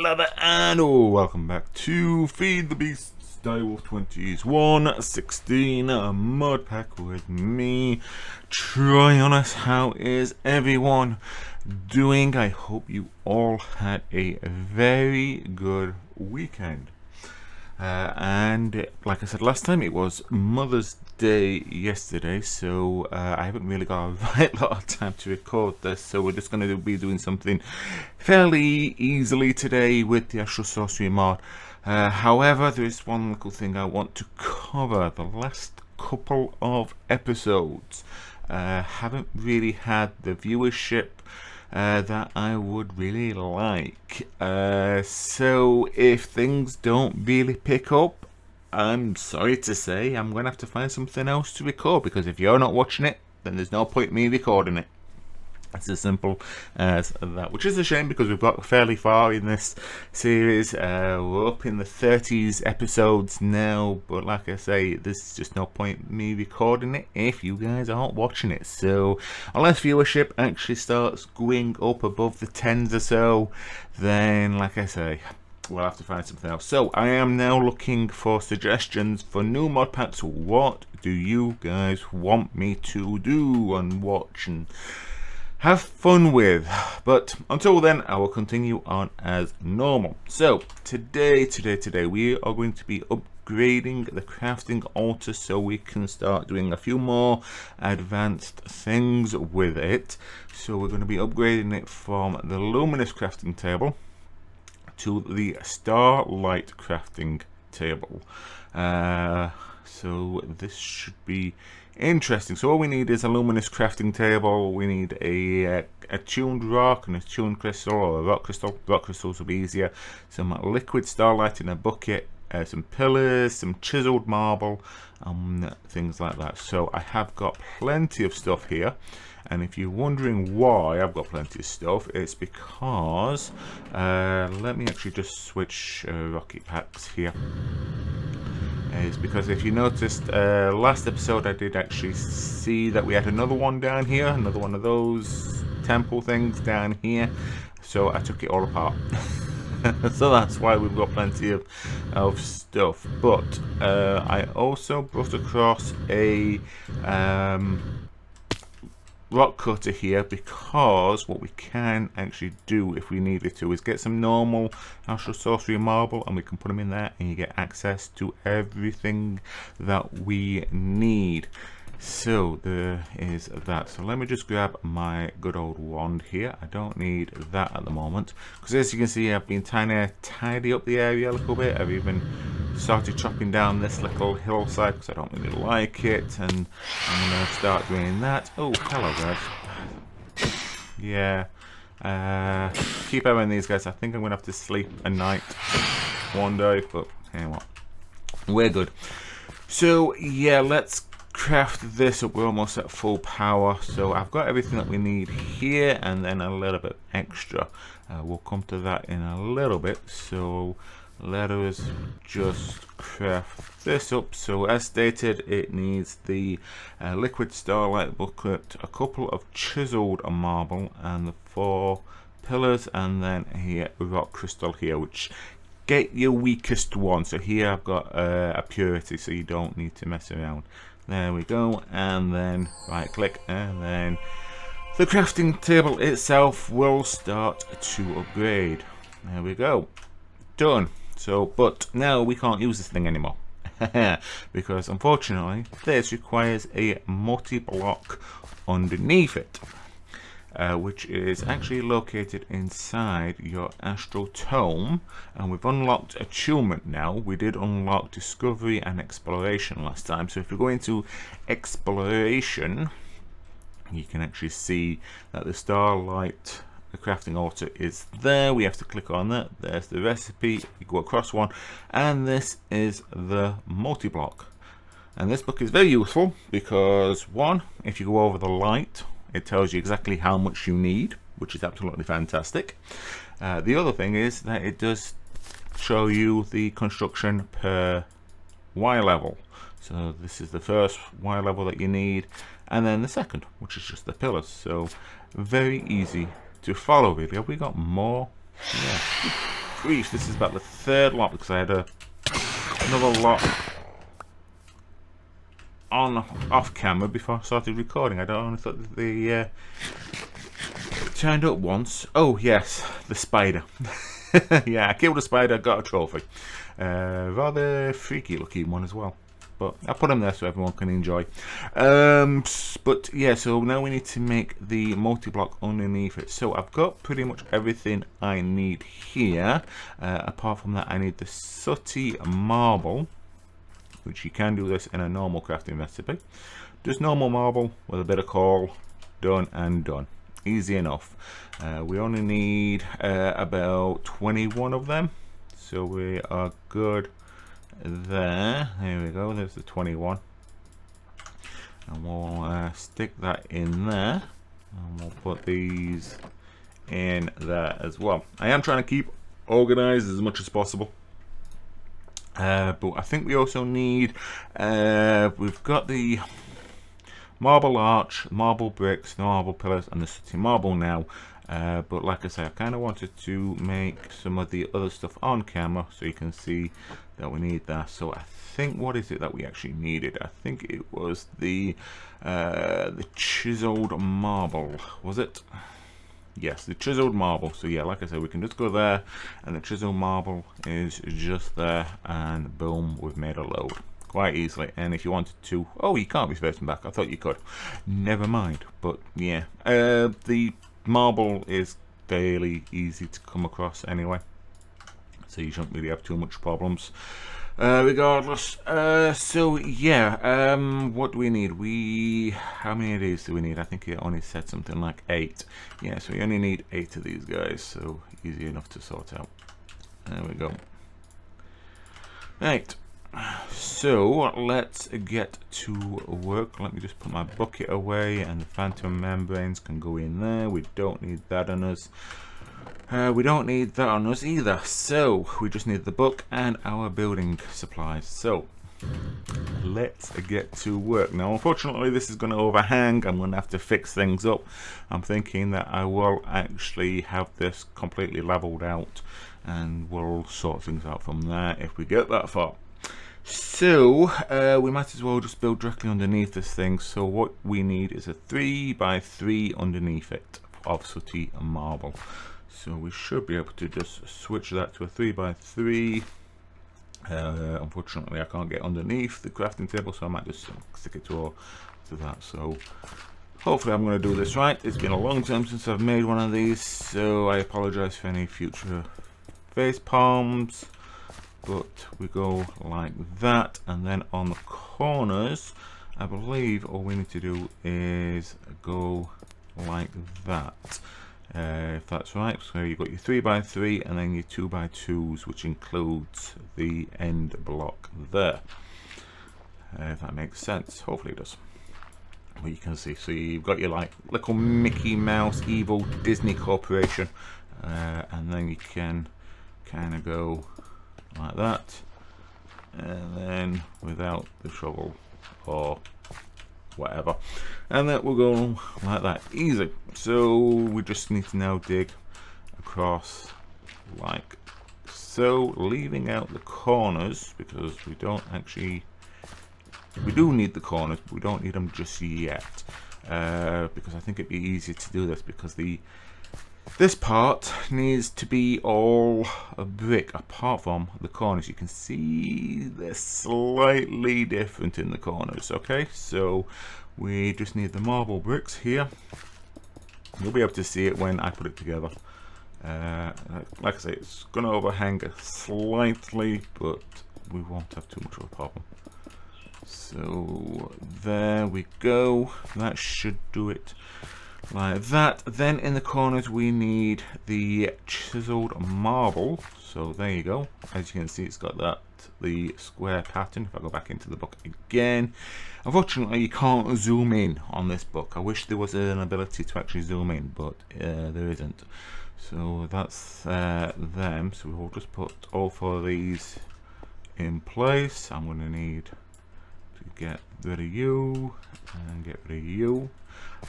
love it, and welcome back to Feed the Beasts Dw20's 116 Modpack with me, Tryonus. How is everyone doing? I hope you all had a very good weekend. And like I said last time, it was Mother's Day yesterday, so I haven't really got a right lot of time to record this, so we're just going to be doing something fairly easily today with the Astral Sorcery mod. However, there is one little thing I want to cover. The last couple of episodes haven't really had the viewership that I would really like. So if things don't really pick up, I'm sorry to say I'm going to have to find something else to record, because if you're not watching it, then there's no point in me recording it. It's as simple as that, which is a shame because we've got fairly far in this series. We're up in the 30s episodes now, but like I say, there's just no point in me recording it if you guys aren't watching it. So unless viewership actually starts going up above the 10s or so, then like I say, we'll have to find something else. So I am now looking for suggestions for new mod packs. What do you guys want me to do and watch and have fun with? But until then, I will continue on as normal. So today we are going to be upgrading the crafting altar so we can start doing a few more advanced things with it. So we're going to be upgrading it from the luminous crafting table to the starlight crafting table. So this should be interesting. So all we need is a luminous crafting table. We need a tuned rock and a tuned crystal, or a rock crystal. Rock crystals will be easier. Some liquid starlight in a bucket, some pillars, some chiseled marble, things like that. So I have got plenty of stuff here. And if you're wondering why I've got plenty of stuff, it's because let me actually just switch rocket packs here. Is because if you noticed last episode, I did actually see that we had another one down here, another one of those temple things down here, so I took it all apart. So that's why we've got plenty of stuff. But I also brought across a rock cutter here, because what we can actually do if we needed to is get some normal Astral Sorcery marble, and we can put them in there and you get access to everything that we need. So there is that. So let me just grab my good old wand here. I don't need that at the moment, because as you can see, I've been trying to tidy up the area a little bit. I've even started chopping down this little hillside because I don't really like it, and I'm going to start doing that. Oh, hello guys. Yeah, keep having these guys. I think I'm going to have to sleep a night one day, but you know what, we're good. So yeah, let's craft this up. We're almost at full power, so I've got everything that we need here and then a little bit extra. We'll come to that in a little bit, so let us just craft this up. So as stated, it needs the liquid starlight bucket, a couple of chiseled marble, and the 4 pillars, and then here a rock crystal here, which get your weakest one. So here I've got a purity, so you don't need to mess around. There we go, and then right click, and then the crafting table itself will start to upgrade. There we go, done. So, but now we can't use this thing anymore because unfortunately this requires a multi-block underneath it, which is actually located inside your astral tome, and we've unlocked attunement now. We did unlock discovery and exploration last time, so if you go into exploration, you can actually see that the starlight, the crafting altar, is there. We have to click on that. There's the recipe. You go across one, and this is the multi-block. And this book is very useful because, one, if you go over the light, it tells you exactly how much you need, which is absolutely fantastic. The other thing is that it does show you the construction per Y level. So this is the first Y level that you need, and then the second, which is just the pillars. So very easy to follow. Really, have we got more? Yeah. grief, this is about the third lot because I had another lot on off camera before I started recording. I don't know, I thought that they turned up once. Oh yes, the spider. Yeah, I killed a spider, got a trophy. Rather freaky looking one as well. But I put them there so everyone can enjoy. But yeah, so now we need to make the multi-block underneath it. So I've got pretty much everything I need here. Apart from that, I need the sooty marble, which you can do this in a normal crafting recipe. Just normal marble with a bit of coal, done and done. Easy enough. We only need about 21 of them, so we are good there. There we go, there's the 21, and we'll stick that in there, and we'll put these in there as well. I am trying to keep organized as much as possible. But I think we also need, we've got the marble arch, marble bricks, the marble pillars, and the sooty marble now. But like I say, I kind of wanted to make some of the other stuff on camera so you can see that we need that. So I think, what is it that we actually needed? I think it was the chiseled marble, was it? Yes, the chiseled marble. So yeah, like I said, we can just go there and the chiseled marble is just there, and boom, we've made a load quite easily. And if you wanted to, oh, you can't reverse them back, I thought you could, never mind. But yeah, the marble is fairly easy to come across anyway, so you shouldn't really have too much problems regardless. So yeah, what do we need? How many of these do we need? I think it only said something like 8. Yeah, so we only need 8 of these guys, so easy enough to sort out. There we go. Right, so let's get to work. Let me just put my bucket away, and the phantom membranes can go in there. We don't need that on us. We don't need that on us either, so we just need the book and our building supplies. So let's get to work. Now unfortunately this is going to overhang. I'm going to have to fix things up. I'm thinking that I will actually have this completely leveled out, and we'll sort things out from there if we get that far. So we might as well just build directly underneath this thing. So what we need is a 3x3 underneath it of sooty marble. So we should be able to just switch that to a 3x3. Unfortunately I can't get underneath the crafting table, so I might just stick it to that. So hopefully I'm going to do this right. It's been a long time since I've made one of these, so I apologize for any future face palms. But we go like that, and then on the corners I believe all we need to do is go like that, if that's right. So you've got your 3x3 and then your 2x2s, which includes the end block there, if that makes sense. Hopefully it does. Well, you can see, so you've got your like little Mickey Mouse evil Disney corporation, and then you can kind of go like that, and then without the shovel or whatever, and that will go like that, easy. So we just need to now dig across like so, leaving out the corners, because we don't actually, we do need the corners, but we don't need them just yet, because I think it'd be easier to do this, because this part needs to be all a brick apart from the corners. You can see they're slightly different in the corners. Okay, so we just need the marble bricks here. You'll be able to see it when I put it together. Like I say, it's going to overhang slightly, but we won't have too much of a problem. So there we go. That should do it. Like that. Then in the corners we need the chiseled marble. So there you go. As you can see, it's got the square pattern. If I go back into the book again, unfortunately you can't zoom in on this book. I wish there was an ability to actually zoom in, but there isn't. So that's them. So we'll just put all 4 of these in place. I'm going to need to get rid of you and get rid of you,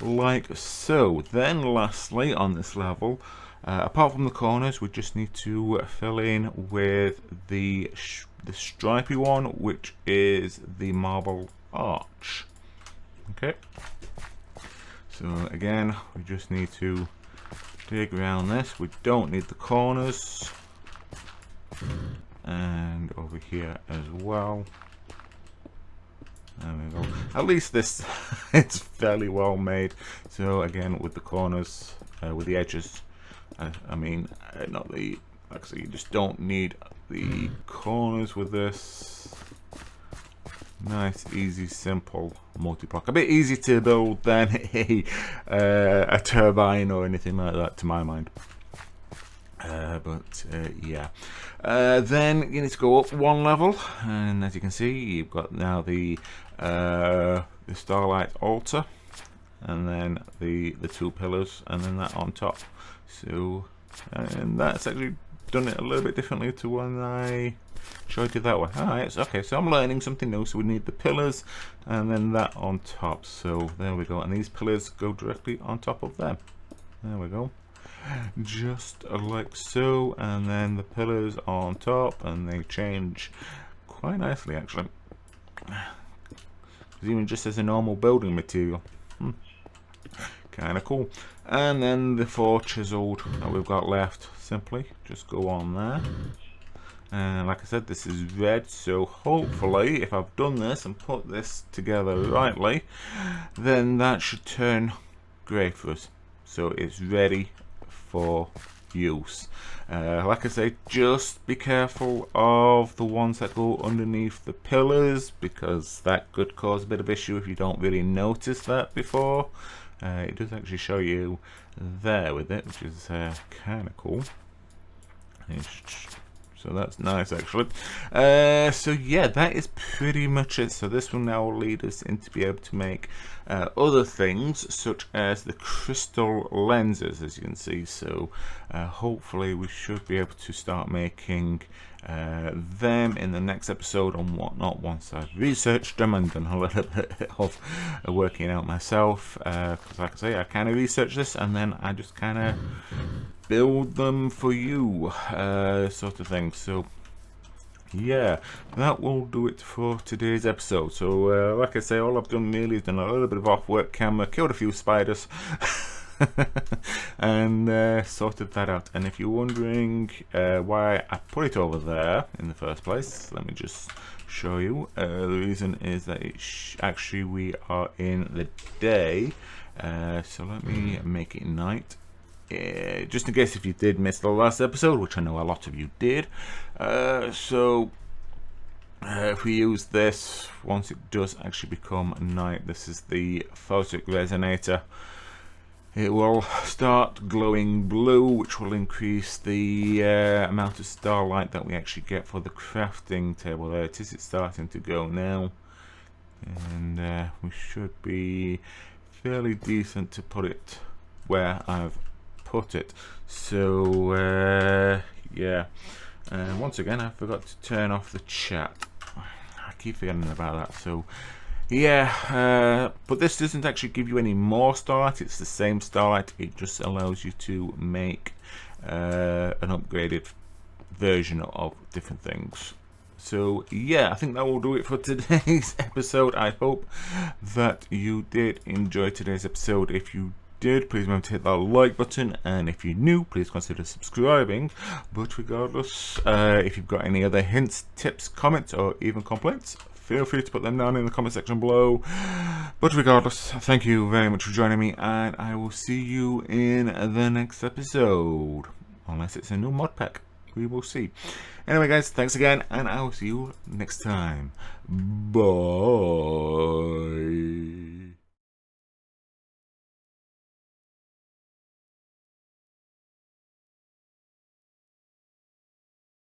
like so. Then lastly on this level, Apart from the corners, we just need to fill in with the stripy one, which is the marble arch. Okay, so again, we just need to dig around this. We don't need the corners, and over here as well. There we go. At least this it's fairly well made. So again, with the corners, with the edges, I mean, not the, actually you just don't need the corners with this. Nice, easy, simple multi-block. A bit easy to build than a turbine or anything like that, to my mind. Yeah. Then you need to go up one level, and as you can see, you've got now the Starlight Altar, and then the two pillars, and then that on top. So, and that's actually done it a little bit differently to when I showed you that one. Alright, okay, so I'm learning something new. So we need the pillars, and then that on top. So there we go, and these pillars go directly on top of them. There we go. Just like so, and then the pillars on top, and they change quite nicely actually, even just as a normal building material. Kind of cool. And then the 4 chiseled that we've got left, simply just go on there. And like I said, this is red, so hopefully if I've done this and put this together rightly, then that should turn grey for us, so it's ready for use. Like I say, just be careful of the ones that go underneath the pillars, because that could cause a bit of issue if you don't really notice that before. It does actually show you there with it, which is kind of cool. So that's nice actually. So yeah, that is pretty much it. So this will now lead us into be able to make other things, such as the crystal lenses, as you can see. So hopefully we should be able to start making them in the next episode and whatnot, once I've researched them and done a little bit of working out myself, because like I say, I kind of research this and then I just kind of build them for you, sort of thing. So yeah, that will do it for today's episode. So like I say, all I've done really is done a little bit of off work camera, killed a few spiders and sorted that out. And if you're wondering why I put it over there in the first place, let me just show you. The reason is that actually we are in the day, so let me make it night. Just in case if you did miss the last episode, which I know a lot of you did. So if we use this, once it does actually become night, this is the photic resonator. It will start glowing blue, which will increase the amount of starlight that we actually get for the crafting table. There it is, it's starting to go now, and we should be fairly decent to put it where I've put it. So yeah, and once again I forgot to turn off the chat. I keep forgetting about that. So yeah, but this doesn't actually give you any more starlight, it's the same starlight, it just allows you to make an upgraded version of different things. So yeah, I think that will do it for today's episode. I hope that you did enjoy today's episode. If you did, please remember to hit that like button, and if you're new, please consider subscribing. But regardless, if you've got any other hints, tips, comments, or even complaints, feel free to put them down in the comment section below. But regardless, thank you very much for joining me, and I will see you in the next episode, unless it's a new mod pack. We will see. Anyway guys, thanks again, and I will see you next time. Bye.